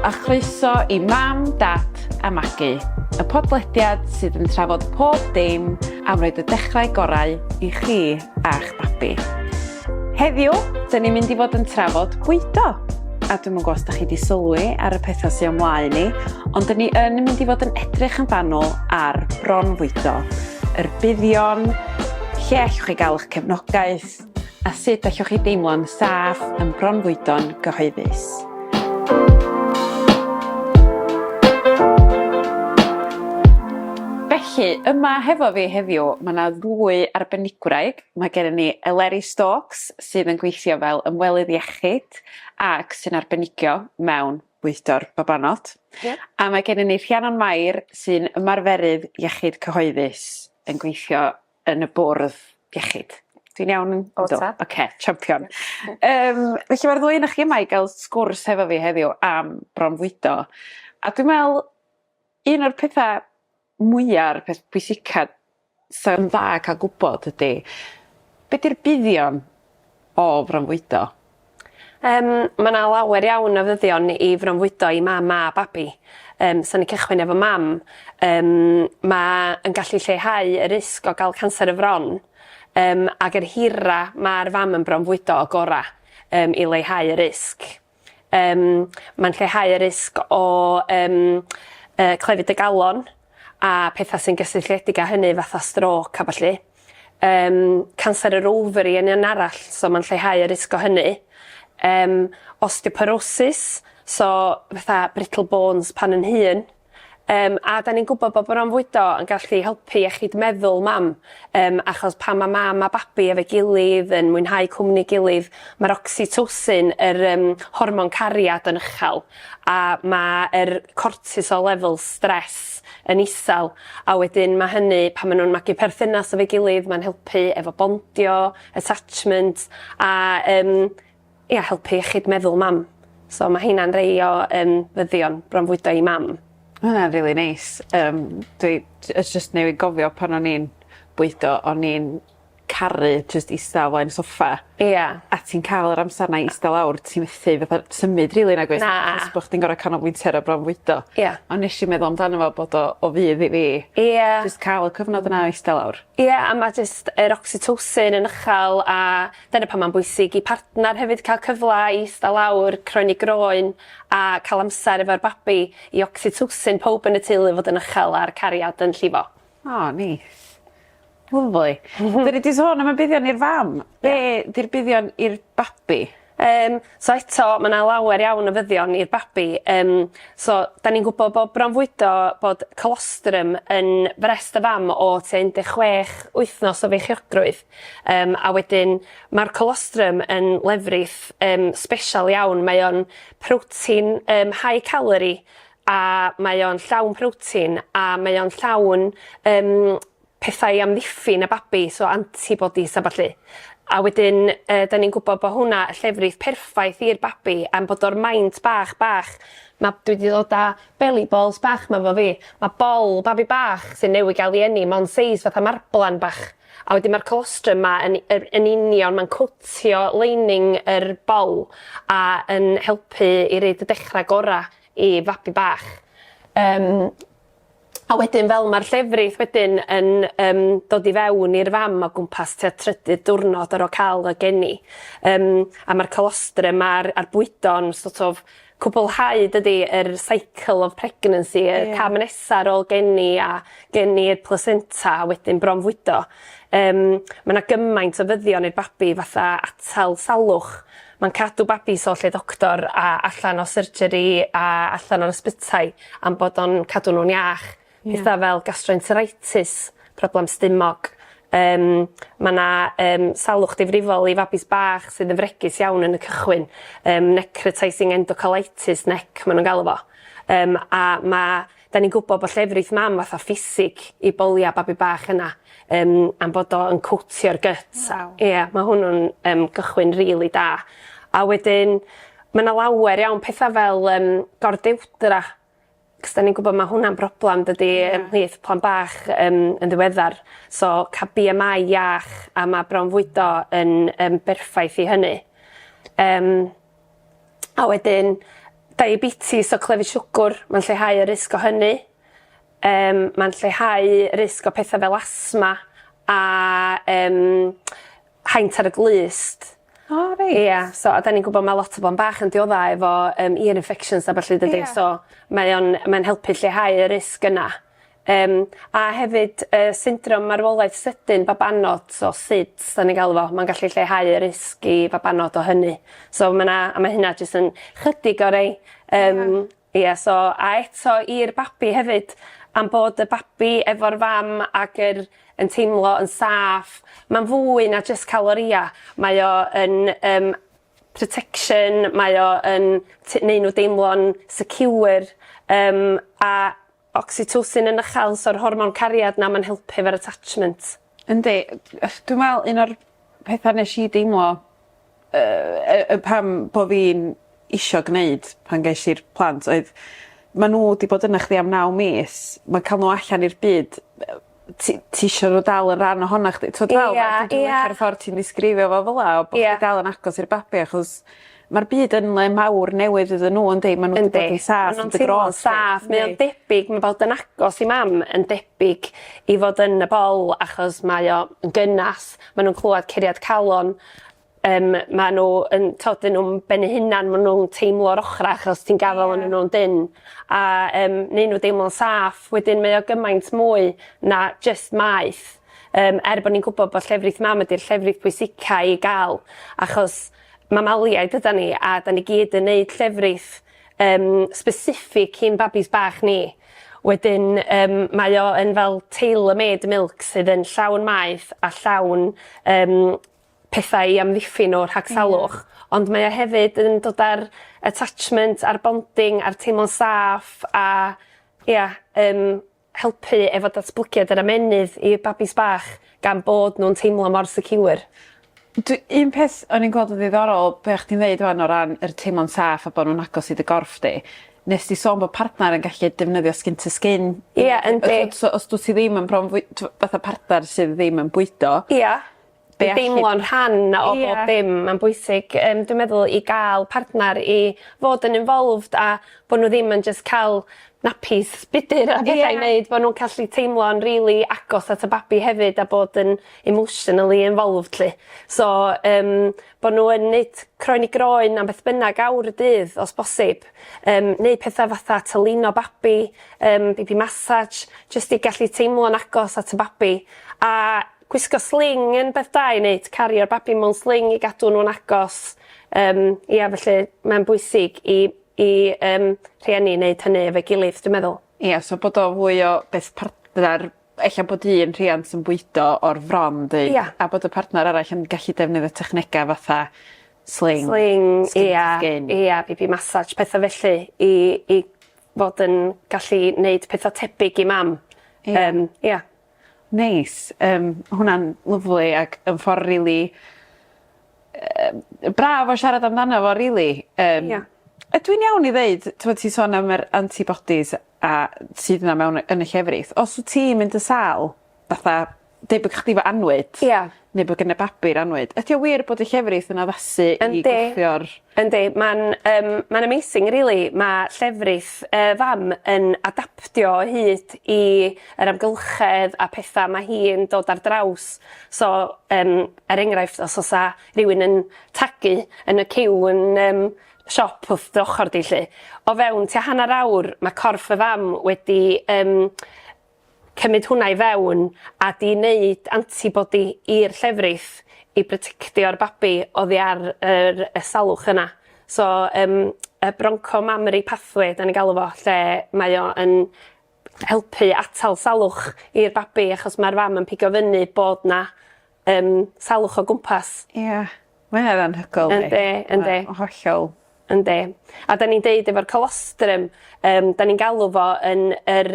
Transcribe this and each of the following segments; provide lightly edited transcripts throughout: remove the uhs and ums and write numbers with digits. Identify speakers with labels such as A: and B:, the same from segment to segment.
A: a chroeso i mam, dad a Magu, y podlediad sydd yn trafod pob dim am roed y dechrau gorau i chi a'ch babi. Heddiw, dyn ni'n mynd i fod yn trafod bwydo. A dwi'n gwybod os da chi wedi sylwi ar y pethau sy'n ymlaen ni, ond dyn ni yn mynd i fod yn edrych yn fanwl ar Bronfwydo, yr buddion, lle allwch chi gael eich cefnogaeth, a sut allwch chi deimlo'n saff yn Bronfwydo'n gyhoeddus. Felly, yma hefo fi heddiw, mae yna ddwy arbenigwraig. Mae gen ni Eleri Stokes sydd yn gweithio fel ymwelydd iechyd ac sy'n arbenigio mewn bwydo'r babanod. Yeah. A mae gen ni Rhiannon Mae'r sy'n ymarferydd iechyd cyhoeddus yn gweithio yn y bwrdd iechyd. Dwi'n iawn yn dod? Oce, champion. Felly mae'r ddwy yn chi yma i gael sgwrs hefo fi heddiw am Bronfwydo. A dwi'n meddwl, un o'r pethau mwyaf, peth pwysicad sy'n dda cael gwybod ydy, beth yw'r buddion o Bronfwydo?
B: Mae yna lawer iawn o fuddion i Bronfwydo i mam a babi. So ni cychwyn efo mam. Mae'n gallu lleihau y risg o gael canser y fron, ac yr hira mae'r fam yn Bronfwydo o gora i leihau y risg. Mae'n lleihau y risg o clefyd y galon, a pethau sy'n gysylltiedig â hynny fatha stroke a ballu. Canser yr oferi yn un arall, so mae'n lleihau y risg o hynny. Osteoporosis, so fatha brittle bones pan yn hyn. A da ni'n gwybod bod Bronfwydo yn gallu helpu iechyd meddwl mam, achos pan mae mam a babi efo'i gilydd yn mwynhau cwmni gilydd, mae'r oxytocin, yr hormon cariad yn uchel, a mae'r cortisol level stress yn isel, a wedyn mae hynny, pan maen nhw'n magu perthynas efo'i gilydd, mae'n helpu efo bondio, attachment, a helpu iechyd meddwl mam. So mae hynna'n rei o fuddion Bronfwydo i mam.
A: Mae hwnna'n really nice. It's just newydd gofio pan o'n i'n bwydo, o'n i'n caru just eistedd flaen soffa.
B: Ia.
A: A ti'n cael yr amser na eistedd lawr, ti'n methu fatha symud rili nag oes.
B: Na.
A: Achos bod chdi'n gorau canolbwyntio ar y Bronfwydo.
B: Ia.
A: Ond nes i meddwl amdano fo bod o fydd i fi.
B: Ia.
A: Just cael y cyfnod yna o eistedd lawr.
B: Ia, a mae just yr oxytocin yn uchel, a dyna pan mae'n bwysig i partner hefyd cael cyfle i eistedd lawr, croen i groen, a cael amser efo'r babi i oxytocin pob yn y teulu fod yn uchel a'r cariad yn llifo.
A: O, nice. Lyfli. Dyn ni di sôn am y buddion i'r fam. Be di'r buddion i'r babi?
B: So eto, mae yna lawer iawn o fuddion i'r babi. So, da ni'n gwybod bod Bronfwydo bod colostrum yn frest y fam o tua 16 wythnos o feichiogrwydd. A wedyn, mae'r colostrum yn lefrith special iawn. Mae o'n protein high calorie, a mae o'n llawn protein, a mae o'n llawn pethau i amddiffyn y babi, so antibodies a ballu. A wedyn, da ni'n gwybod bod hwnna llefrith perffaith i'r babi, am bod o'r maint bach. Dwi wedi dod â belly balls bach ma fo fi. Mae bol babi bach sy'n newid gael ei eni, mae'n seis fatha marblan bach. A wedyn mae'r colostrum ma yn union, mae'n cwtio lining yr bol a yn helpu i reid y dechrau gorau i babi bach. A wedyn fel mae'r llefrith wedyn yn dod i fewn i'r fam o gwmpas tua 3 diwrnod ar ôl cael y geni. A mae'r colostrum a'r bwydo'n sort of cwblhau dydy yr cycle of pregnancy, y cam nesa ar ôl geni a geni'r placenta a wedyn Bronfwydo. Mae yna gymaint o fuddion i'r babi fatha atal salwch. Mae'n cadw babi so lle doctor a allan o surgery a allan o'r ysbytai am bod o'n cadw nhw'n iach. Pethau fel gastroenteritis, problem stumog. Mae yna salwch difrifol i fabis bach sydd yn fregus iawn yn y cychwyn. Necrotizing endocarditis neck, maen nhw'n galw fo. Da ni'n gwybod bod llefrith mam fatha ffisig i bolia babi bach yna, am bod o'n cwtio'r gut. Ie, mae hwnnw'n gychwyn rili da. A wedyn, mae yna lawer iawn pethau fel gordewdra. Cos da ni'n gwybod mae hwnna'n broblem dydy ymhlith plan bach yn ddiweddar. So, cael BMI iach a mae Bronfwydo yn berffaith i hynny. A wedyn, diabetes o clefyd siwgr, mae'n lleihau y risg o hynny. Mae'n lleihau y risg o pethau fel asma a haint ar y glust.
A: O, reit.
B: Ia, so a da ni'n gwybod mae lot o blant bach yn dioddau efo ear infections a felly dydy. So mae'n helpu lleihau y risg yna. A hefyd syndrom marwolaeth sydyn babanod, so sydd, da ni'n gael fo, mae'n gallu lleihau y risg i babanod o hynny. So mae hynna jyst yn chydig o rei. Ia, so a eto i'r babi hefyd, am bod y babi efo'r fam ac yn teimlo yn saff. Mae'n fwy na just caloria. Mae o yn protection, mae o yn neud nhw deimlo'n secure, a oxytocin yn uchel, so'r hormon cariad na mae'n helpu efo'r attachment.
A: Yndi, dwi'n meddwl un o'r pethau nes i deimlo pam bod fi'n isio gwneud pan ges i'r plant oedd maen nhw wedi bod yna chdi am 9 mis, mae'n cael nhw allan i'r byd, ti isio nhw dal yn rhan ohona chdi. Dwi'n licio'r ffordd ti'n disgrifio fo fel o bod chdi dal yn agos i'r babi, achos mae'r byd yn le mawr newydd iddyn nhw yn dweud, maen nhw wedi bod yn saff, yn dy gros.
B: Mae'n debyg, mae bod yn agos i mam yn debyg i fod yn y bol, achos mae o'n gynas, maen nhw'n clywed curiad calon, maen nhw'n bennu hunan, maen nhw'n teimlo'r ochrau achos ti'n gafel yn nhw'n dyn. A neud nhw deimlo'n saff, wedyn mae o gymaint mwy na just maeth. Bod ni'n gwybod bod llefrith mam ydy'r llefrith pwysica i gael, achos mamaliaid yda ni, a da ni gyd yn neud llefrith specific i'n babis bach ni. Wedyn mae o yn fel tailor-made milk sydd yn llawn maeth a llawn pethau i amddiffyn nhw rhag salwch, ond mae o hefyd yn dod ar attachment, ar bonding, ar teimlo'n saff a helpu efo datblygiad yr ymenydd i'r babis bach gan bod nhw'n teimlo mor secure.
A: Un peth o'n i'n gweld yn ddiddorol be chdi'n dweud fan o ran yr teimlo'n saff a bod nhw'n agos i dy gorff di, nes ti sôn bod partner yn gallu defnyddio skin to skin.
B: Ia, yndi.
A: Os dwi ti ddim yn bronfwydo, fatha partner sydd ddim yn bwydo.
B: Ia. Deimlo'n rhan o bob dim, mae'n bwysig. Dwi'n meddwl i gael partner i fod yn involved a bod nhw ddim yn just cael nappies bydyr a bethau i wneud, bod nhw'n gallu teimlo'n really agos at y babi hefyd a bod yn emotionally involved lle. So, bod nhw yn neud croen i groen am beth bynnag awr y dydd os bosib. Neud pethau fatha tylino babi, baby massage, just i gallu teimlo'n agos at y babi. A gwisgo sling yn beth da i wneud, cario'r babi mewn sling i gadw nhw'n agos. Felly mae'n bwysig i rhieni wneud hynny efo'i gilydd, dwi'n meddwl.
A: Ia, so bod o fwy o beth partner, ella bod un rhiant yn bwydo o'r fron, a bod y partner arall yn gallu defnyddio technegau fatha sling, skin,
B: baby massage, pethau felly, i fod yn gallu wneud pethau tebyg i mam.
A: Neis. Hwna'n lyflu ac yn ffordd rili braf o siarad amdano fo, rili. Dwi'n iawn i ddeud, ti'n sôn am yr antibodies a sydd yna mewn yn y llefrith. Os wyt ti'n mynd y sal, fatha, deud bod chdi fo anwyd, neu bod gen y babi'r anwyd, ydy o wir bod y llefrith yn addasu i gwthio'r...
B: Yndi, mae'n amazing, really. Mae llefrith fam yn adaptio hyd i'r amgylchedd a pethau mae hi'n dod ar draws. So, enghraifft, os oes rhywun yn tagu yn y cyw yn siop wrth dy ochr di lle. O fewn, tua hanner awr, mae corff y fam wedi cymryd hwnna i fewn a di wneud antibody i'r llefrith i protectio'r babi oddi ar y salwch yna. So, y bronchomammary pathway, da ni galw fo, lle mae o yn helpu atal salwch i'r babi achos mae'r fam yn pigo fyny bod na salwch o gwmpas.
A: Ia, mae'n anhygoel.
B: Yndi.
A: Hollol.
B: Yndi. A da ni'n deud efo'r colostrum, da ni'n galw fo yn yr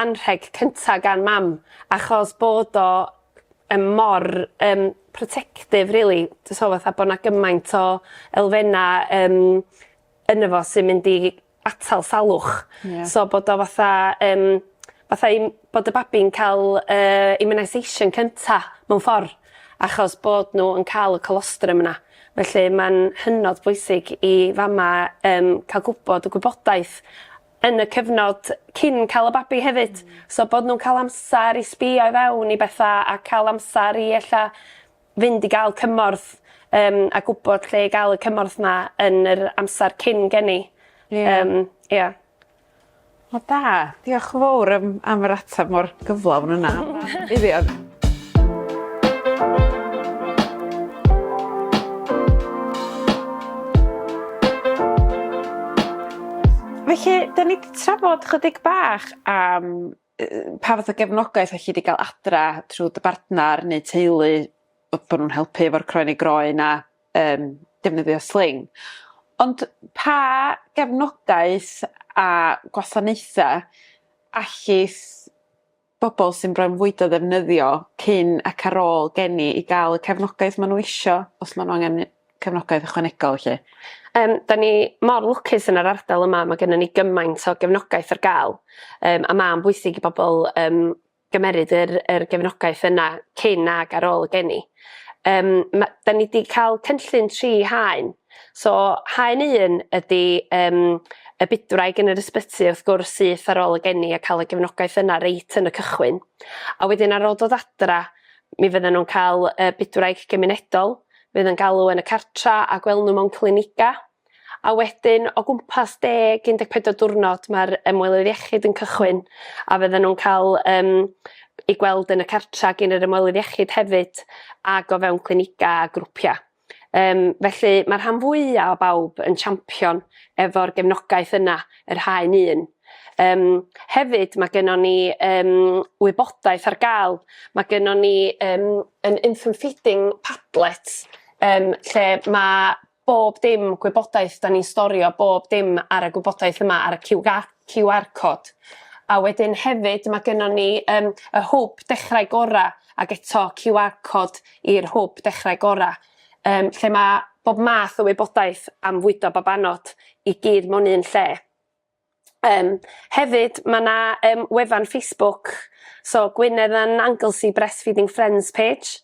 B: anrheg cynta gan mam, achos bod o mor protective, really. So fatha bod na gymaint o elfenna yna fo sy'n mynd i atal salwch. So bod o fatha bod y babi'n cael immunisation cynta mewn ffordd, achos bod nhw yn cael y colostrum yna. Felly mae'n hynod bwysig i fama cael gwybod y gwybodaeth yn y cyfnod cyn cael y babi hefyd. So bod nhw'n cael amser i sbïo i fewn i bethau a cael amser i fynd i gael cymorth a gwybod lle i gael y cymorth na yn yr amser cyn geni.
A: O da, diolch yn fawr am yr ateb mor gyflawn yna. Buddion. Felly, da ni wedi trafod chydig bach am pa fath o gefnogaeth allu wedi cael adra trwy dy bartnar neu teulu bod nhw'n helpu efo'r croen i groen a defnyddio sling. Ond pa gefnogaeth a gwasanaethau allith bobl sy'n bronfwydo ddefnyddio cyn ac ar ôl geni i gael y cefnogaeth maen nhw isio, os maen nhw angen cefnogaeth ychwanegol, lle?
B: Da ni mor lwcus yn yr ardal yma, mae gennym ni gymaint o gefnogaeth ar gael. A mae'n bwysig i bobl gymeryd yr gefnogaeth yna cyn ag ar ôl y geni. Da ni wedi cael cynllun 3 haen. So, haen 1 ydy y bydwraig yn yr ysbyty wrth gwrs syth ar ôl y geni a cael y gefnogaeth yna reit yn y cychwyn. A wedyn ar ôl dod adra, mi fydden nhw'n cael bydwraig gymunedol, fydd yn galw yn y cartra a gweld nhw mewn cliniga. A wedyn o gwmpas 10-14 diwrnod mae'r ymwelydd iechyd yn cychwyn a fydden nhw'n cael i gweld yn y cartra gyn yr ymwelydd iechyd hefyd ag o fewn cliniga a grwpia. Felly mae'r rhan fwyaf o bawb yn champion efo'r gefnogaeth yna, yr haen 1. Hefyd mae gennym ni wybodaeth ar gael. Mae gennym ni yn infant feeding Padlet lle mae bob dim gwybodaeth da ni'n storio, bob dim ar y gwybodaeth yma ar y QR code. A wedyn hefyd mae gennym ni y hwb dechrau gora ac eto QR code i'r hwb dechrau gora. Lle mae bob math o wybodaeth am fwydo babanod i gyd mewn un lle. Hefyd mae yna wefan Facebook, so Gwynedd and Anglesey Breastfeeding Friends page,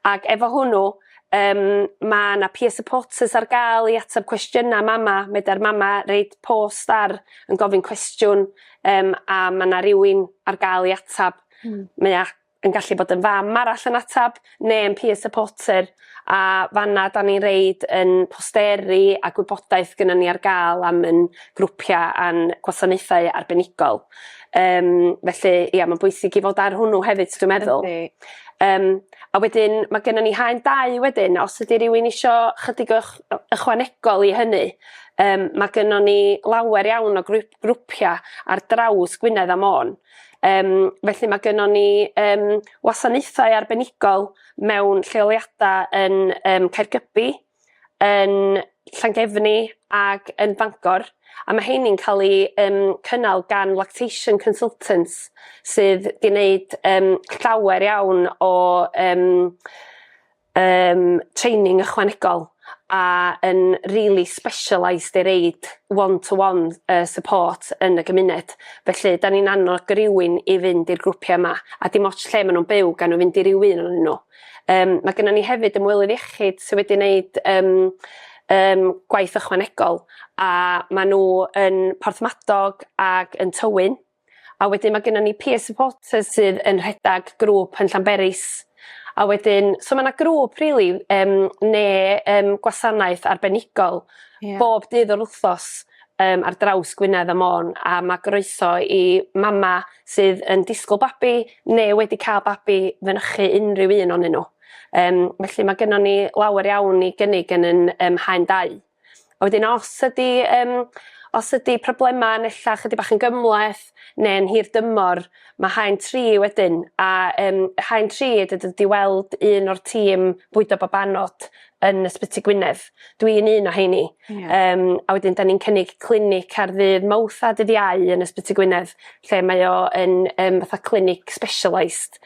B: ac efo hwnnw mae yna peer supporters ar gael i ateb cwestiynau mama, mae'r mama reid post ar yn gofyn cwestiwn a mae yna rhywun ar gael i ateb. Mae yn gallu bod yn fam arall yn ateb neu yn peer supporter a fanna da ni'n reid yn posteri a gwybodaeth gyda ni ar gael am yn grwpia a'n gwasanaethau arbenigol. Felly, mae'n bwysig i fod ar hwnnw hefyd, dwi'n meddwl. A wedyn, mae gennym ni haen 2 wedyn, os ydy rhywun eisiau chydig ychwanegol i hynny, mae gennym ni lawer iawn o grwpia ar draws Gwynedd a Môn. Felly mae gennym ni wasanaethau arbenigol mewn lleoliadau yn Caergybi, yn Llangefni ac yn Bangor. A mae heini'n cael ei cynnal gan lactation consultants sydd wedi gwneud llawer iawn o training ychwanegol a yn really specialised i reid one-to-one support yn y gymuned. Felly, da ni'n annog rhywun i fynd i'r grwpiau yma a dim ots lle maen nhw'n byw gan nhw fynd i rhywun o'n nhw. Mae gennym ni hefyd ymwelydd iechyd sydd wedi gwneud gwaith ychwanegol a maen nhw yn Porthmadog ac yn Tywyn. A wedyn mae gennym ni peer supporters sydd yn rhedag grŵp yn Llanberis. A wedyn, so mae yna grŵp rili neu gwasanaeth arbenigol bob dydd o'r wythnos ar draws Gwynedd a Môn a mae Croeso i mama sydd yn disgwyl babi neu wedi cael babi fynychu unrhyw un o'n nhw. Felly mae gennym ni lawer iawn i gynnig yn haen 2. A wedyn os ydy problemau yn ella chydig bach yn gymleth neu'n hir dymor, mae haen 3 wedyn. A haen 3 ydy weld un o'r tîm bwydo babanod yn ysbyty Gwynedd. Dwi'n un o heini. A wedyn da ni'n cynnig clinic ar ddydd Mawrth a dydd Iau yn ysbyty Gwynedd, lle mae o yn fatha clinic specialised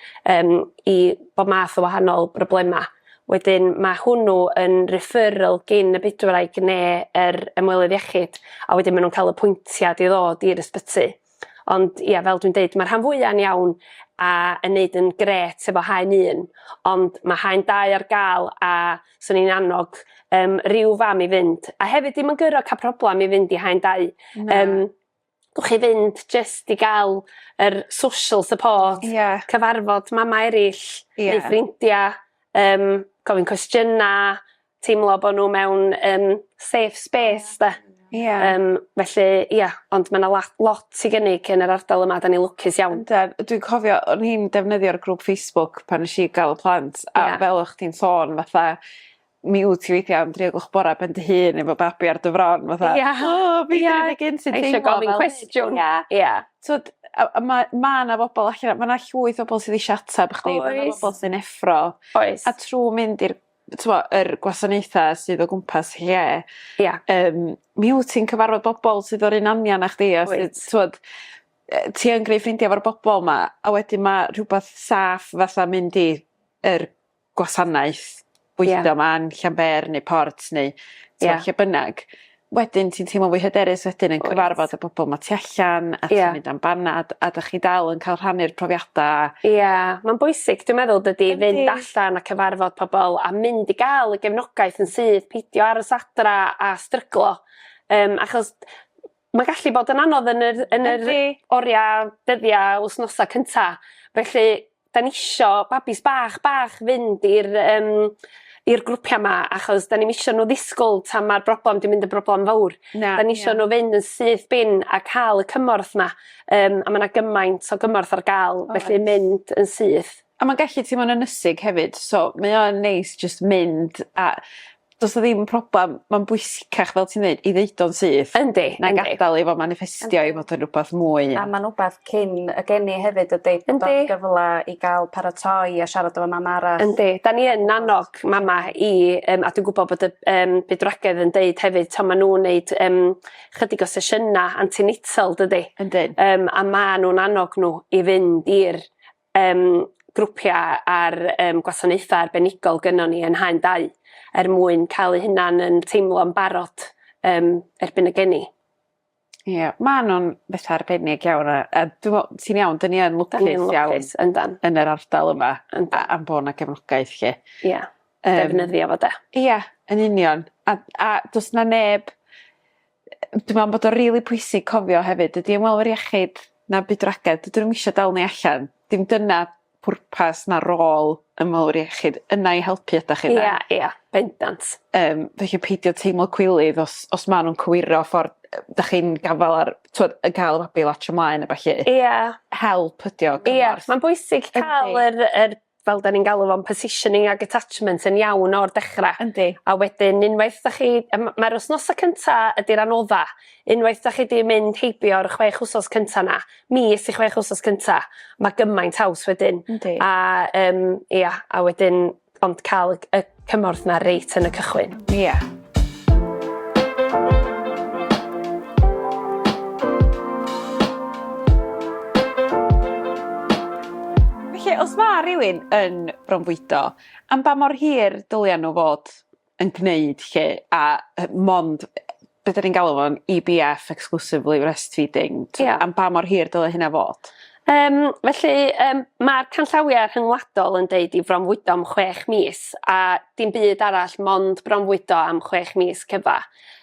B: i bob math o wahanol broblemau. Wedyn mae hwnnw yn referral gyn y bydwraig neu yr ymwelydd iechyd a wedyn maen nhw'n cael y pwyntiad i ddod i'r ysbyty. Ond ia, fel dwi'n deud, mae'r rhan fwyaf yn iawn a yn neud yn gret efo haen 1, ond mae haen 2 ar gael a sy'n ni'n annog rhyw fam i fynd. A hefyd ddim yn gyrro cael problem i fynd i haen 2. Gwch chi fynd just i gael yr social support, cyfarfod mama eraill, neu ffrindiau, gofyn cwestiynau, teimlo bod nhw mewn safe space, da. Felly, ond mae yna lot i gynnig yn yr ardal yma, da ni lwcus iawn.
A: Dwi'n cofio, o'n hi'n defnyddio'r grŵp Facebook pan nes i gael y plant, a fel o'ch ti'n sôn, fatha, mi wyt ti weithio am 3 bora ben dy hun efo babi ar dy fron, fatha, fi dwi'n egin sy'n teimlo.
B: Eisiau gofyn cwestiwn.
A: Mae yna bobl allan, mae yna llwyth o bobl sydd wedi siatab chdi, mae yna bobl sy'n effro, a trwy mynd i'r gwasanaethau sydd o gwmpas lle, mi wyt ti'n cyfarfod bobl sydd o'r un anian a chdi, a ti yn greu ffrindiau efo'r bobl yma, a wedyn mae rhywbeth saff fatha mynd i'r gwasanaeth, bwydo man, Llanber neu Port neu lle bynnag. Wedyn ti'n teimlo fwy hyderus wedyn yn cyfarfod y bobl ma tu allan, a ti'n mynd am banad, a dych chi dal yn cael rhannu'r profiadau.
B: Mae'n bwysig, dwi'n meddwl, dydy fynd allan a cyfarfod pobl a mynd i gael y gefnogaeth yn sydd, peidio aros adra a stryglo. Achos mae gallu bod yn anodd yn yr oriau dyddiau wythnosau cynta. Felly, da ni isio babis bach fynd i'r grwpiau yma, achos da ni'n isio nhw ddisgwyl tan mae'r broblem di mynd y broblem fawr. Da ni isio nhw fynd yn syth bin a cael y cymorth yma. A mae yna gymaint o gymorth ar gael, felly mynd yn syth.
A: A mae'n gallu teimlo'n ynysig hefyd, so mae o'n neis just mynd a does o ddim problem, mae'n bwysicach fel ti'n dweud, i ddeud o'n syth.
B: Yndi.
A: Na gadael i fo manifestio i fod yn rhywbeth mwy.
C: A mae'n rhywbeth cyn y geni hefyd ydy, bod o'n gyfle i gael paratoi a siarad efo mama arall.
B: Yndi, da ni yn annog mama a dwi'n gwybod bod y bydwragedd yn deud hefyd, to maen nhw'n neud chydig o sesiynau antinatal, dydy.
A: Yndi.
B: A maen nhw'n annog nhw i fynd i'r grwpiau a'r gwasanaethau arbenigol gynnon ni yn haen 2. Mwyn cael eu hunan yn teimlo yn barod erbyn y geni.
A: Mae nhw'n beth arbennig iawn, a ti'n iawn, dyn ni yn lwcus iawn yn yr ardal yma, am bod yna gefnogaeth lle.
B: Defnyddio fo de.
A: Yn union. A does na neb, dwi'n meddwl bod o'n rili pwysig cofio hefyd, ydy ymwelwyr iechyd na bydwragedd, dydyn nhw'n eisiau dal ni allan, dim dyna pwrpas na rôl ymwelwyr iechyd, yna i helpu ydych chi da.
B: Bendant.
A: Felly peidio teimlo cwilydd os maen nhw'n cywiro ffordd dych chi'n gafel ar, y gael y babi latio mlaen a falle. Help ydi o.
B: Mae'n bwysig cael fel da ni'n galw fo'n positioning ag attachment yn iawn o'r dechrau. A wedyn, unwaith da chi, mae'r wythnosau cynta ydy'r anodda. Unwaith da chi di mynd heibio'r 6 wsos cynta na, mis i 6 wsos cynta, mae gymaint haws wedyn. A wedyn, ond cael y cymorth na reit yn y cychwyn.
A: Os mae rhywun yn Bronfwydo, am ba mor hir dylian nhw fod yn gwneud lle a mond, beth ydyn ni'n galw fo'n EBF, exclusively breastfeeding, am ba mor hir dylian hynna fod?
B: Felly, mae'r canllawiau rhyngwladol yn deud i bronfwydo am 6 mis, a dim byd arall mond bronfwydo am 6 mis cyfa.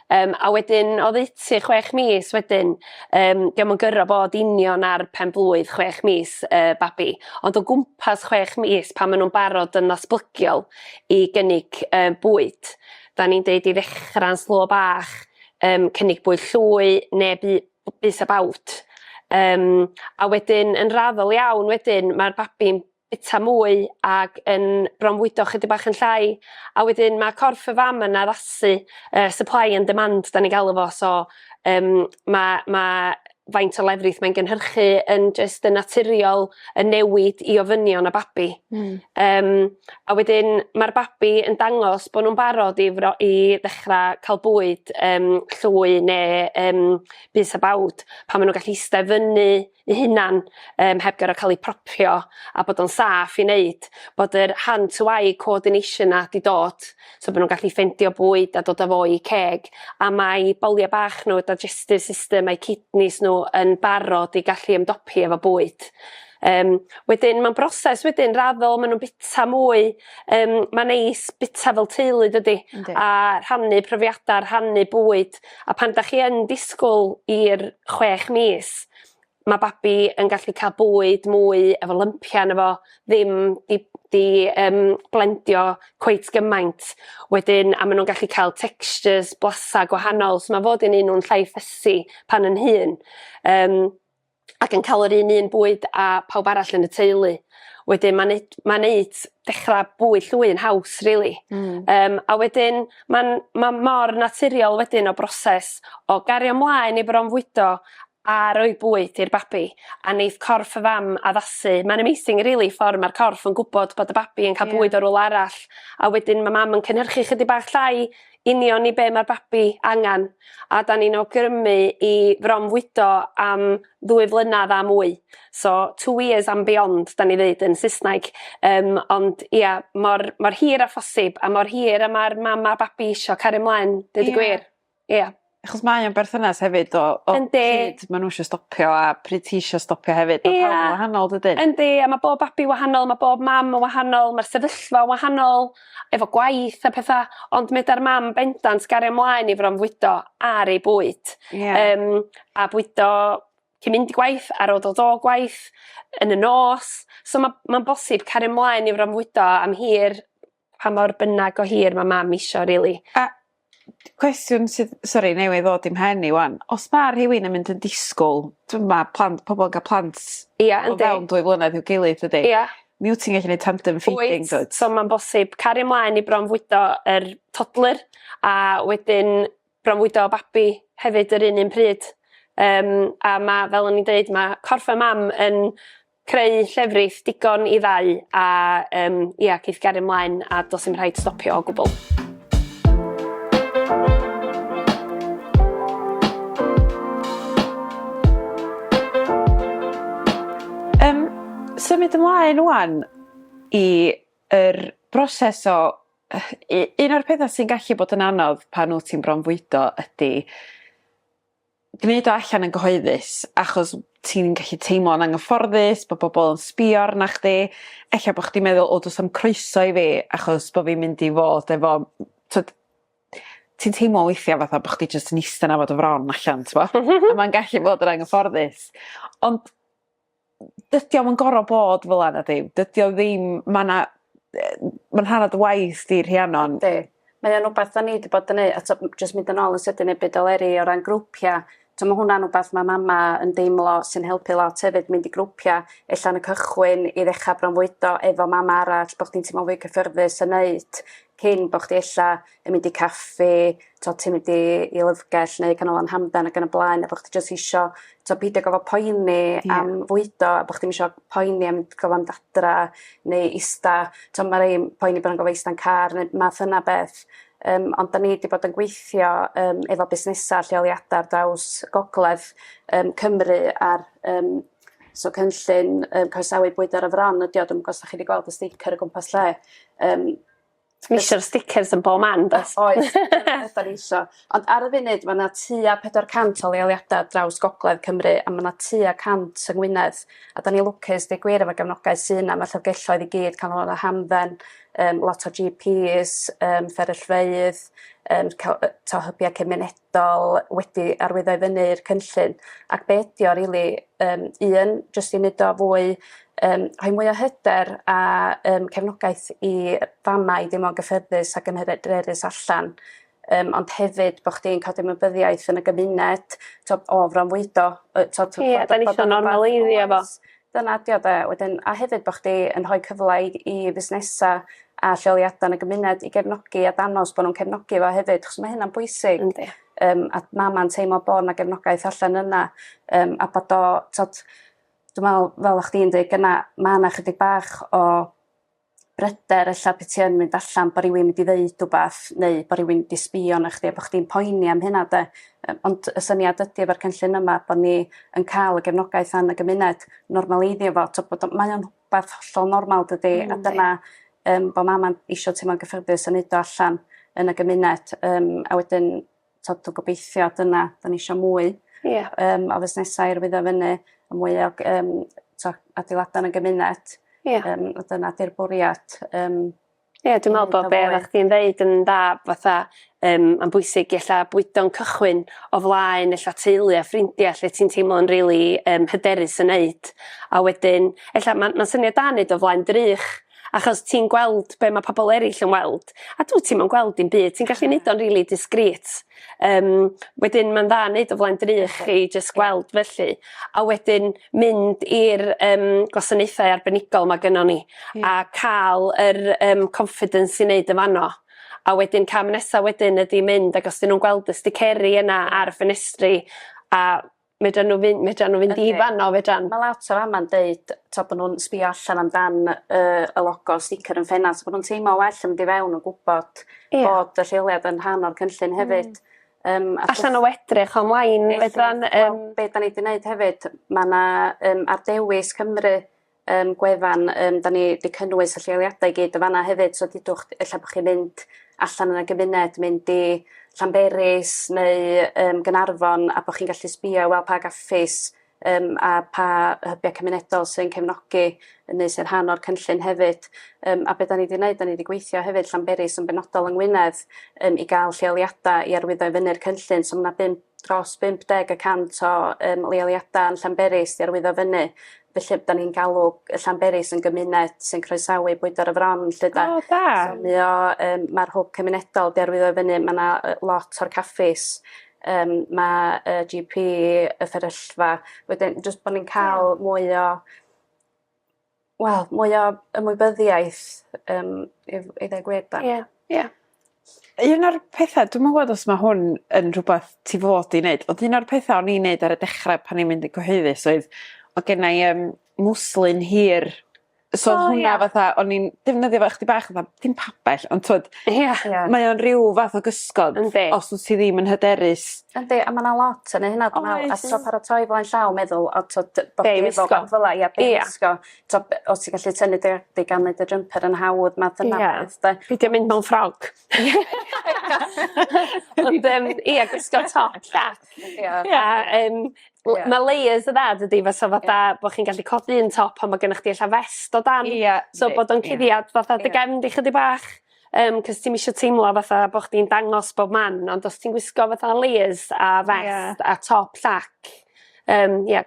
B: A wedyn, o ddeutu 6 mis wedyn, diolch yn gyrro bod union ar pen blwydd 6 mis babi. Ond o gwmpas 6 mis pan maen nhw'n barod yn ddatblygiol i gynnig bwyd, da ni'n deud i ddechrau'n slo bach, cynnig bwyd llwy neu bys a bawt. A wedyn, yn raddol iawn wedyn, mae'r babi'n bita mwy ac yn bronfwydo chydig bach yn llai, a wedyn mae corff y fam yn addasu supply and demand, da ni galw fo, so mae faint o lefrith mae'n gynhyrchu yn just yn naturiol yn newid i ofynion y babi. A wedyn mae'r babi yn dangos bod nhw'n barod i ddechrau cael bwyd llwy neu bys a bawd, pan maen nhw'n gallu eistedd fyny eu hunan heb gorfod cael eu propio a bod o'n saff i wneud, bod yr hand-to-eye coordination a di dod, so bod nhw'n gallu ffendio bwyd a dod â fo i ceg, a mae boliau bach nhw, digestive system, mae kidneys nhw nhw yn barod i gallu ymdopi efo bwyd. Wedyn, mae'n broses wedyn raddol, maen nhw'n bita mwy, mae'n neis bita fel teulu dydy, a rhannu profiadau, rhannu bwyd, a pan da chi yn disgwyl i'r 6 mis, mae babi yn gallu cael bwyd mwy efo lympian efo, ddim di blendio cweit gymaint. Wedyn, a maen nhw'n gallu cael textures, blasa gwahanol, so mae fod yn un nhw'n llai ffysi pan yn hyn. Ac yn cael yr un bwyd a pawb arall yn y teulu. Wedyn, mae'n neud dechrau bwyd llwy'n haws, really. A wedyn, mae'n mor naturiol wedyn o broses o gario ymlaen i bronfwydo a roi bwyd i'r babi, a neith corff y fam addasu. Mae'n amazing, really, ffordd mae'r corff yn gwybod bod y babi yn cael bwyd o rôl arall, a wedyn mae mam yn cynhyrchu chydig bach llai union i be mae'r babi angen, a da ni'n awgrymu i bronfwydo am 2 flynedd a mwy. So 2 years and beyond, da ni ddeud yn Saesneg. Ond ia, mor hir a phosib, a mor hir a mae'r mam a'r babi isio cario ymlaen, dweud y gwir. Ia.
A: Achos mae o'n berthynas hefyd o pryd maen nhw eisiau stopio a pryd ti eisiau stopio hefyd. Mae pawb yn wahanol, dydyn?
B: Yndi, a mae bob babi wahanol, mae bob mam yn wahanol, mae'r sefyllfa wahanol, efo gwaith a pethau, ond mae da'r mam bendant gario ymlaen i bronfwydo ar ei bwyd. A bwydo cyn mynd i gwaith, ar ôl dod o gwaith, yn y nos. So mae'n bosib cario ymlaen i bronfwydo am hir, pa mor bynnag o hir mae mam isio, really.
A: Cwestiwn sydd, newydd ddod i'm hen i wan. Os mae rhywun yn mynd yn disgwyl, pobl yn cael plant o fewn 2 flynedd i'w gilydd, ydy? Mi wyt ti'n gallu gwneud tandem feeding, dod?
B: So mae'n bosib cario ymlaen i bronfwydo yr toddler, a wedyn bronfwydo babi hefyd yr un pryd. A mae, fel o'n i'n dweud, mae corff y mam yn creu llefrith digon i ddau, a geith gario ymlaen, a dos i'm rhaid stopio o gwbl.
A: Symud ymlaen wan i'r broses o... Un o'r pethau sy'n gallu bod yn anodd pan wyt ti'n bronfwydo ydy gwneud o allan yn gyhoeddus, achos ti'n gallu teimlo'n anghyfforddus, bod bobl yn sbio arna chdi, ella bod chdi'n meddwl, o, does am croeso i fi, achos bod fi'n mynd i fod efo... Ti'n teimlo weithiau fatha bod chdi jyst yn ista na fod y fron allan, a mae'n gallu bod yn anghyfforddus. Ond dydy o'm yn gor'o' bod fel yna, dydy o ddim, mae'n rhan o dy waith di'r Rhiannon.
C: Mae o'n rhywbeth da ni wedi bod yn neud, a jyst mynd yn ôl yn sydyn neu byd o leri o ran grwpia. Mae hwnna'n rhywbeth mae mama yn deimlo sy'n helpu lot hefyd mynd i grwpia, ella yn y cychwyn i ddechrau bronfwydo efo mama arall, bod chdi'n teimlo fwy cyffyrddus yn neud, cyn bod chdi ella yn mynd i caffi, ti'n mynd i lyfgell neu canolfan hamdan ac yn y blaen, a bod chdi jyst isio beidio gofod poeni am fwydo, a bod chdi'n isio poeni am gofod am dadra neu ista, mae rei poeni bod yn gofod ista'n car neu math yna beth. Ond da ni wedi bod yn gweithio efo busnesau lleoliadau ar draws Gogledd Cymru ar cynllun croesawu bwyd ar y fron ydi o, dwi'n gwybod os da chi wedi gweld y sticker o gwmpas lle.
B: Mi eisiau'r stickers yn bob man, dos?
C: Oes, ydyn ni isio. Ond ar y funud, mae yna tua 400 o leoliadau draws Gogledd Cymru, a mae yna tua 100 yng Ngwynedd. A da ni lwcus, di gwir efo gefnogaeth sy'n yna, mae llyfgelloedd i gyd, canol o hamdden, lot o GPs, fferyllfeydd, hybiau cymunedol wedi arwyddo i fyny'r cynllun. Ac be ydi o, rili, jyst i wneud o fwy, rhoi mwy o hyder a cefnogaeth i famau dim ond gyffyrddus ac yn hyderus allan. Ond hefyd bod chdi'n codi ymwybyddiaeth yn y gymuned, o fronfwydo.
B: Ie, da ni eisiau normaleiddio fo.
C: Dyna dio de. A hefyd bod chdi yn rhoi cyfle i busnesau a lleoliadau yn y gymuned i gefnogi a danos bod nhw'n cefnogi fo hefyd, chos mae hynna'n bwysig. A mama'n teimlo bod yna gefnogaeth allan yna. A bod o, dwi'n meddwl, fel o'ch di'n dweud gyna, mae yna chydig bach o bryder ella beth ti'n mynd allan bod rhywun mynd i ddeud rhywbeth, neu bod rhywun wedi sbio na chdi, a bod chdi'n poeni am hynna de. Ond y syniad ydy efo'r cynllun yma bod ni yn cael y gefnogaeth yn y gymuned normaleiddio fo. Mae o'n rhywbeth hollol normal dydy, a dyna bod mama'n isio teimlo'n gyffyrddus yn neud o allan yn y gymuned. A wedyn, dwi'n gobeithio dyna, da ni isio mwy. o fusnesau i'r wyddo fyny, a mwy o adeiladau yn y gymuned. Dyna di'r bwriad.
B: Dwi'n meddwl bod be oeddech chdi'n dweud yn da fatha yn bwysig ella bwydo'n cychwyn o flaen ella teulu a ffrindiau lle ti'n teimlo'n rili hyderus yn neud. A wedyn, ella mae'n syniad da neud o flaen drych, achos ti'n gweld be mae pobl eraill yn weld, a dwi ti'n ma'n gweld dim byd, ti'n gallu neud o'n rili discreet. Wedyn mae'n dda neud o flaen drych i just gweld felly, a wedyn mynd i'r gwasanaethau arbenigol mae gynnon ni, a cael yr confidence i neud y fanno. A wedyn cam nesa wedyn ydi mynd, ac os dyn nhw'n gweld y sticeri yna ar y ffenestri, a medra nhw fynd i fanno, fedran.
C: Mae lot o fama'n deud bod nhw'n sbio allan amdan y logo sticker yn ffenast, bod nhw'n teimlo well yn mynd i fewn yn gwybod bod y lleoliad yn rhan o'r cynllun hefyd.
B: Allan o edrych online, fedran.
C: Be da ni wedi gwneud hefyd, mae yna ar Dewis Cymru gwefan, da ni wedi cynnwys y lleoliadau i gyd o fanna hefyd, so dydwch ella bod chi'n mynd allan yn y gymuned, mynd i Llanberis neu Gaernarfon, a bod chi'n gallu sbio wel pa gaffis a pa hybiau cymunedol sy'n cefnogi neu sy'n rhan o'r cynllun hefyd. A beth da ni wedi gwneud, da ni wedi gweithio hefyd Llanberis yn benodol yng Ngwynedd i gael lleoliadau i arwyddo i fyny'r cynllun. So mae dros 50% o leoliadau yn Llanberis i arwyddo fyny. Felly, da ni'n galw Llanberis yn gymuned sy'n croesawu bwydo'r y fron. Mae'r hwb cymunedol di arwyddo fyny, mae yna lot o'r caffis. Mae GP y fferyllfa. Wedyn, jyst bod ni'n cael mwy o ymwybyddiaeth i ddeg da.
A: Un o'r pethau, dwi'n meddwl os mae hwn yn rhywbeth ti fod i wneud, ond un o'r pethau o'n i'n wneud ar y dechrau pan i'n mynd i gyhoeddus oedd o gennau mwslin hir. So hwnna fatha, o'n i'n defnyddio fe chdi bach, dim pabell, ond twyd, mae o'n rhyw fath o gysgod os wyt ti ddim yn hyderus.
C: Yndi, a mae yna lot yn hynna, a so paratoi flaen llaw meddwl, o twyd, bod chi efo gwaith fel ia, beisgo. Os ti'n gallu tynnu di gan neud y jumper yn hawdd, math yna beth.
B: Beidio mynd mewn ffrog. Ond, gwisgo top, mae layers y dda, dydy, fatha bod chi'n gallu codi un top, ond mae gennych chi allan vest o dan. So bod o'n cuddiad fatha dy gefn di chydig bach. Cos ti'n eisiau teimlo fatha bod chdi'n dangos bob man, ond os ti'n gwisgo fatha layers a vest a top llac,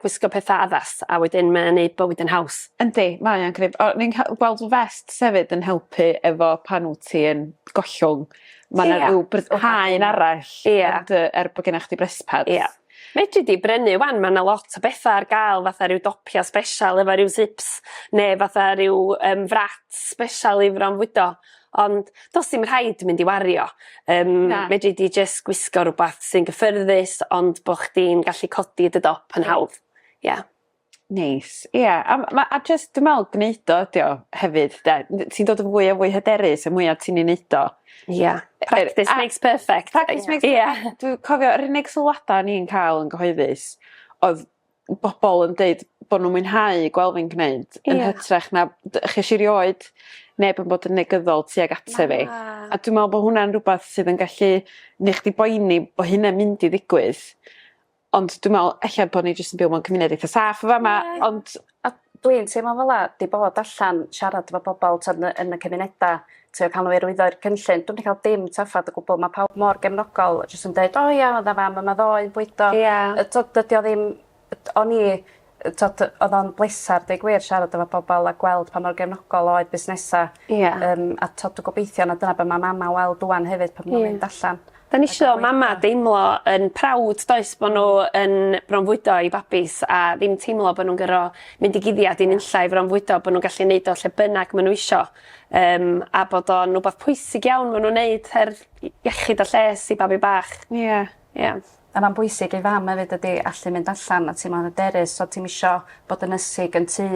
B: gwisgo pethau addas, a wedyn mae'n neud bywyd yn haws.
A: Yndi, mae'n cryf. Ni'n gweld vest hefyd yn helpu efo pan wyt ti yn gollwng. Mae'n rhyw haen arall bod gennych chi brespad.
B: Medri di brynu wan, mae yna lot o bethau ar gael, fatha rhyw dopia special efo rhyw zips, neu fatha rhyw frat special i Bronfwydo. Ond dos dim rhaid mynd i wario. Medri di just gwisgo rhywbeth sy'n gyffyrddus, ond bod chdi'n gallu codi dy dop yn hawdd.
A: Neis. A just dwi'n meddwl gwneud o ydi o hefyd. Ti'n dod yn fwy a fwy hyderus y mwyaf ti'n ei wneud o.
B: Practice makes perfect.
A: Dwi'n cofio, yr unig sylwadau ni'n cael yn gyhoeddus oedd bobl yn deud bod nhw'n mwynhau gweld fi'n gwneud yn hytrach na chys i rioed neb yn bod yn negyddol tuag ata fi. A dwi'n meddwl bod hwnna'n rhywbeth sydd yn gallu neu chdi boeni bod hynna'n mynd i ddigwydd. Ond dwi'n meddwl, eich bod ni jyst yn byw mewn cymuned eitha saff o fama, ond...
C: Dwi'n teimlo fel di bod allan siarad efo bobl yn y cymunedau, ti'n cael nhw i rwyddo'r cynllun. Dwi'n cael dim taffad o gwbl, mae pawb mor gefnogol, jyst yn dweud, oedd a fam, yma ddoe, bwydo. Dydy o ddim, oedd o'n blesar, dweud gwir, siarad efo bobl a gweld pa mor gefnogol oedd busnesau. A dwi'n gobeithio na dyna be mae mama weld dwan hefyd pan nhw'n mynd allan.
B: Da ni eisiau mama deimlo yn prawd does bod nhw yn Bronfwydo i babis a ddim teimlo bod nhw'n gyro mynd i guddiad i nunlla i Bronfwydo, bod nhw'n gallu neud o lle bynnag maen nhw isio. A bod o'n rhywbeth pwysig iawn maen nhw'n neud her iechyd a lles i babi bach.
C: A mae'n bwysig i fam hefyd ydy allu mynd allan a ti'n mynd derys, so ti'n isio bod yn ysig yn tŷ,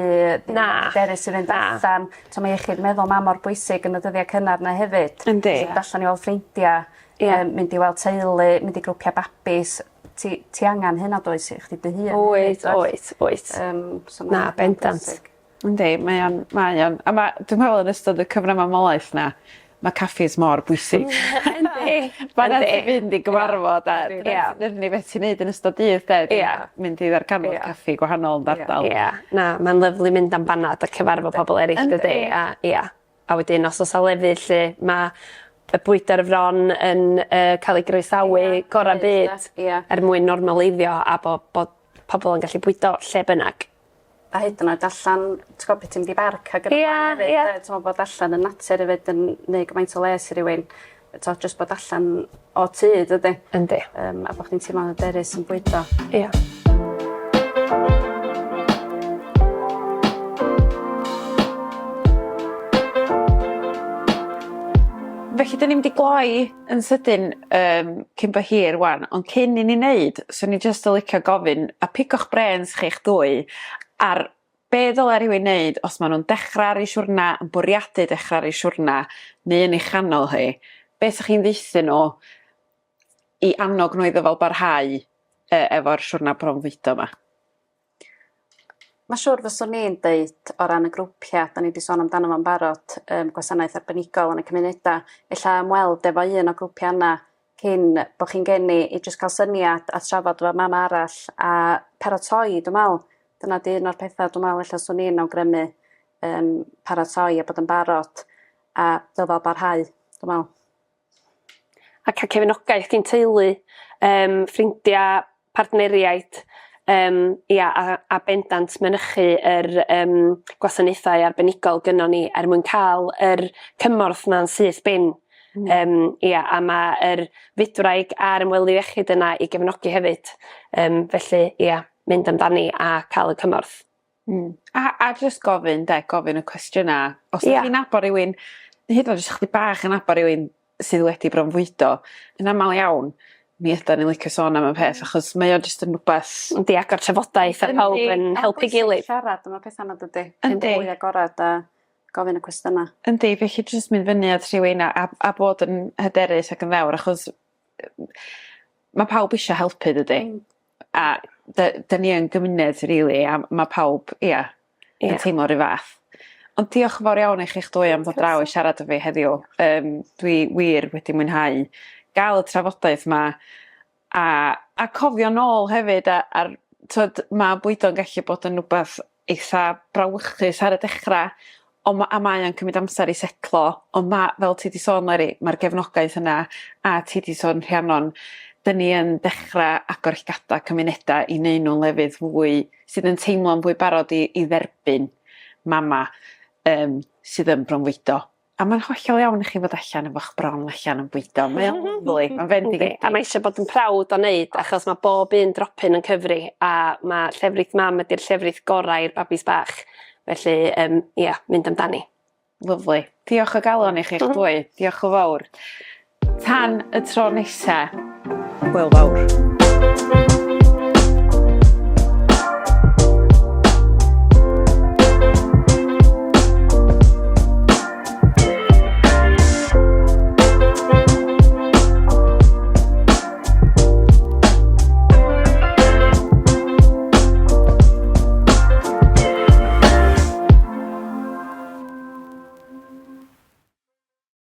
C: derys i fynd allan. So mae iechyd meddwl ma mor bwysig yn y dyddiau cynnar na hefyd.
A: Yndi.
C: Allan i weld ffrindiau. Mynd i weld teulu, mynd i grwpia babis, ti angen hynna does i chdi dy hun.
B: Oes. Na, bendant.
A: Yndi, mae o'n. A dwi'n meddwl yn ystod y cyfnod mamolaeth na, mae caffis mor bwysig. Mae'n fynd i gyfarfod a dyna ni beth ti'n neud yn ystod dydd, mynd i ddarganfod caffi gwahanol yn ardal.
B: Mae'n lyflu mynd am banad a cyfarfod pobl eraill dydy. A wedyn, os oes a lefydd lle mae y bwyda'r fron yn cael ei groesawu gorau byd mwyn normaleiddio a bod pobl yn gallu bwydo lle bynnag.
C: A hyd yn oed allan, ti'n gwybod beth ti'n mynd i barc ag yn ti'n bod allan yn natur hefyd yn neud gymaint o les i rywun. Ti'n just bod allan o tŷ, dydy.
B: Yndi.
C: A bod chdi'n teimlo'n hyderus yn bwydo.
B: Ia.
A: Felly, dyn ni'n mynd i gloi yn sydyn cyn bo hir wan, ond cyn i ni wneud, so ni jyst yn licio gofyn, a pico'ch brens chi'ch dwy, ar be ddyla rhywun wneud os maen nhw'n dechrau ar ei siwrna, yn bwriadu dechrau ar ei siwrna, neu yn ei chanol hi, be sa'ch chi'n ddeithio nhw i annog nhw iddo fel barhau efo'r siwrna Bronfwydo yma?
C: Mae siŵr fyswn ni'n deud o ran y grwpiau, da ni wedi sôn amdano fo'n barod, gwasanaeth arbenigol yn y cymunedau, ella ymweld efo un o grwpiau yna cyn bod chi'n geni i jyst cael syniad a trafod efo mam arall a paratoi, dwi'n meddwl. Dyna di un o'r pethau, dwi'n meddwl, ella swn i'n awgrymu paratoi a bod yn barod a dyfal barhau, dwi'n meddwl.
B: A cael cefnogaeth gyn teulu, ffrindiau, partneriaid, a bendant mynychu yr gwasanaethau arbenigol gynnon ni mwyn cael yr cymorth ma'n syth bin. A mae'r fidwraig a'r ymwelydd iechyd yna i gefnogi hefyd. Felly, mynd amdani a cael y cymorth.
A: A jyst gofyn y cwestiynau. Os ydych chi'n nabod rhywun, hyd yn oed jyst chdi bach yn nabod rhywun sydd wedi Bronfwydo, yn aml iawn, mi ydan ni'n licio sôn am y peth, achos mae o jyst yn rhywbeth...
B: Yndi, agor trafodaeth a pawb yn helpu gilydd.
C: Siarad am y pethau yna dydy. Yndi. Fwy agorad a gofyn y cwestiynau.
A: Yndi, felly jyst mynd fyny at rhywun a bod yn hyderus ac yn ddewr, achos mae pawb eisiau helpu dydy. A da ni yn gymuned, really, a mae pawb, yn teimlo rhy fath. Ond diolch yn fawr iawn i chi'ch dwy am ddod draw i siarad â fi heddiw. Dwi wir wedi mwynhau gael y trafodaeth yma a cofio nôl hefyd mae bwydo'n gallu bod yn rhywbeth eitha brawychus ar y dechrau a mae o'n cymryd amser i setlo ond fel ti di sôn Leri, mae'r gefnogaeth yna a ti di sôn Rhiannon, dyn ni yn dechrau agor llgada cymunedau i neud nhw'n lefydd fwy sydd yn teimlo'n fwy barod i dderbyn mama sydd yn Bronfwydo. A mae'n hollol iawn i chi fod allan efo'ch bron allan yn bwydo. Mae'n lyflu, mae'n fendigedig.
B: A mae eisiau bod yn prawd o wneud, achos mae bob un dropyn yn cyfri, a mae llefrith mam ydy'r llefrith gorau i'r babis bach. Felly, mynd amdani.
A: Lyflu. Diolch o galon i chi'ch dwy. Diolch o fawr. Tan y tro nesa, hwyl fawr.